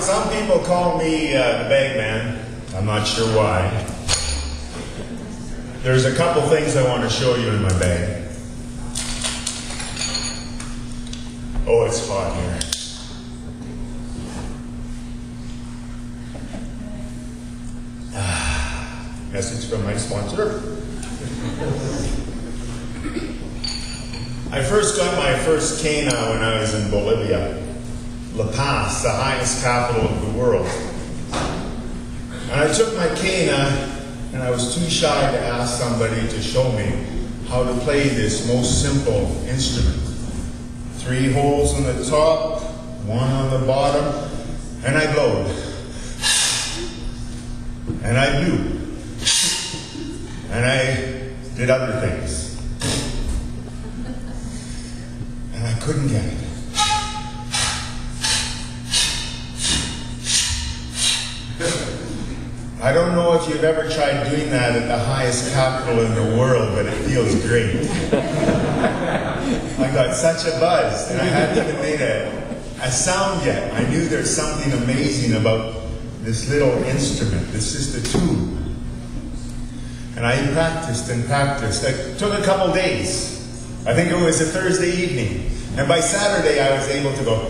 some people call me the bag man. I'm not sure why. There's a couple things I want to show you in my bag. Oh, it's hot here. Message from my sponsor. I first got my first quena when I was in Bolivia. La Paz, the highest capital of the world. And I took my quena and I was too shy to ask somebody to show me how to play this most simple instrument. 3 holes on the top, 1 on the bottom, and I blowed. And I blew. And I did other things. And I couldn't get it. I don't know if you've ever tried doing that at the highest capital in the world, but it feels great. I got such a buzz, and I hadn't even made a sound yet. I knew there's something amazing about this little instrument. It's just a tube. And I practiced and practiced. It took a couple days. I think it was a Thursday evening. And by Saturday, I was able to go.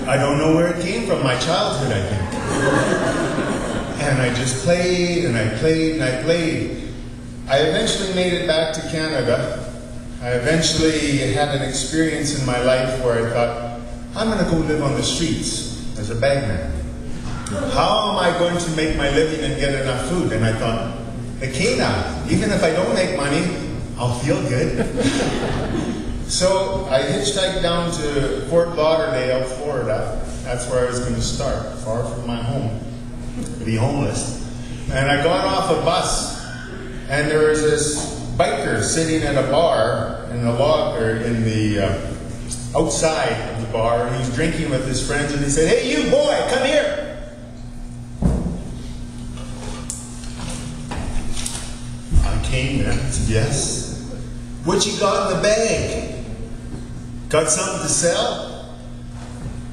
I don't know where it came from, my childhood, I think. And I just played, and I played, and I played. I eventually made it back to Canada. I eventually had an experience in my life where I thought, I'm going to go live on the streets as a bagman. How am I going to make my living and get enough food? And I thought, the quena, even if I don't make money, I'll feel good. So I hitchhiked down to Fort Lauderdale, Florida. That's where I was going to start, far from my home, be homeless. And I got off a bus, and there was this biker sitting at a bar in the outside of the bar, and he was drinking with his friends, and he said, "Hey, you boy, come here." I came and said, "Yes." "What you got in the bag? Got something to sell?"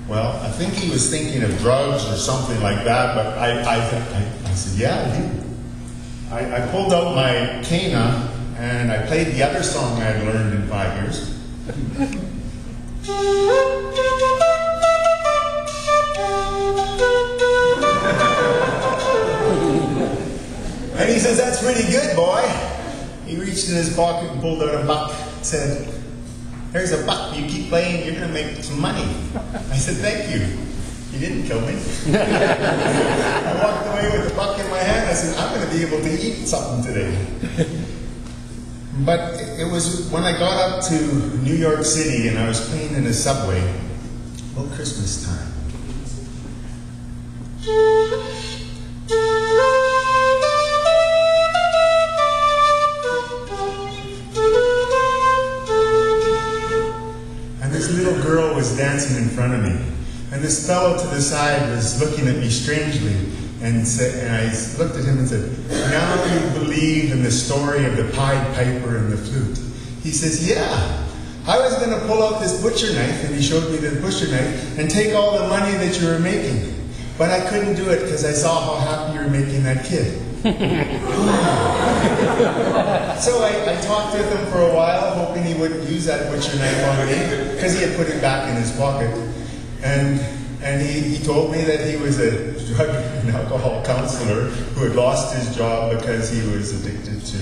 Well, I think he was thinking of drugs or something like that, but I said, "Yeah, I do." I pulled out my quena and I played the other song I had learned in 5 years. And he says, "That's pretty good, boy." He reached in his pocket and pulled out a buck, said, "Here's a buck, you keep playing, you're going to make some money." I said, "Thank you." He didn't kill me. I walked away with the buck in my hand. I said, "I'm going to be able to eat something today." But it was when I got up to New York City and I was playing in a subway about Christmas time. And this little girl was dancing in front of me. And this fellow to the side was looking at me strangely, and I looked at him and said, "Now you believe in the story of the Pied Piper and the flute." He says, "Yeah, I was going to pull out this butcher knife," and he showed me the butcher knife, "and take all the money that you were making. But I couldn't do it because I saw how happy you were making that kid." So I talked with him for a while, hoping he wouldn't use that butcher knife on me, because he had put it back in his pocket. And he told me that he was a drug and alcohol counselor who had lost his job because he was addicted to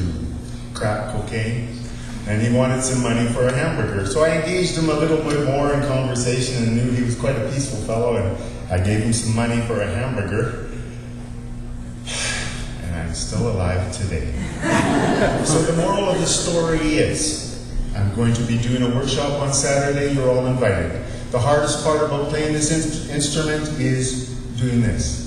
crack cocaine, and he wanted some money for a hamburger. So I engaged him a little bit more in conversation and knew he was quite a peaceful fellow, and I gave him some money for a hamburger. And I'm still alive today. So the moral of the story is, I'm going to be doing a workshop on Saturday. You're all invited. The hardest part about playing this instrument is doing this.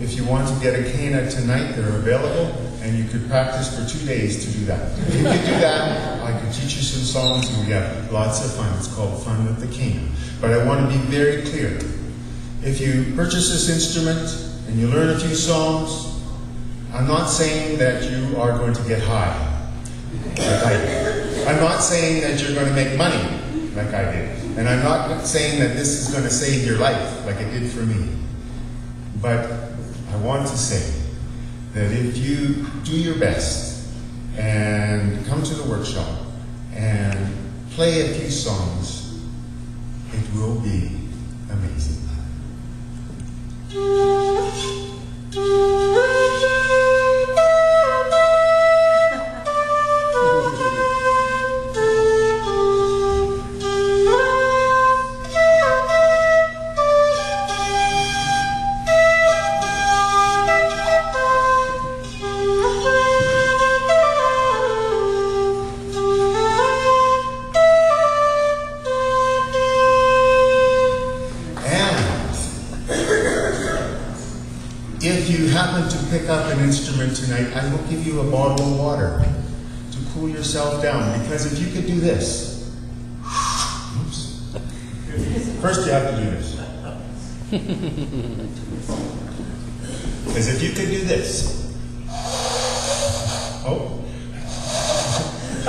If you want to get a quena tonight, they're available, and you could practice for 2 days to do that. If you could do that, I could teach you some songs, and we have lots of fun. It's called Fun with the Quena. But I want to be very clear. if you purchase this instrument and you learn a few songs, I'm not saying that you are going to get high, like I did. I'm not saying that you're going to make money, like I did. And I'm not saying that this is going to save your life, like it did for me. But I want to say that if you do your best and come to the workshop and play a few songs, it will be amazing. If you happen to pick up an instrument tonight, I will give you a bottle of water to cool yourself down. Because if you could do this, oops. First you have to do this. Because if you could do this, oh, you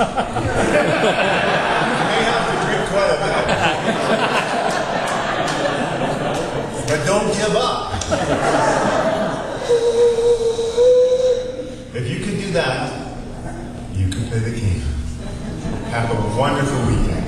may have to drink quite a bit, but don't give up. If you can do that, you can play the quena. Have a wonderful weekend.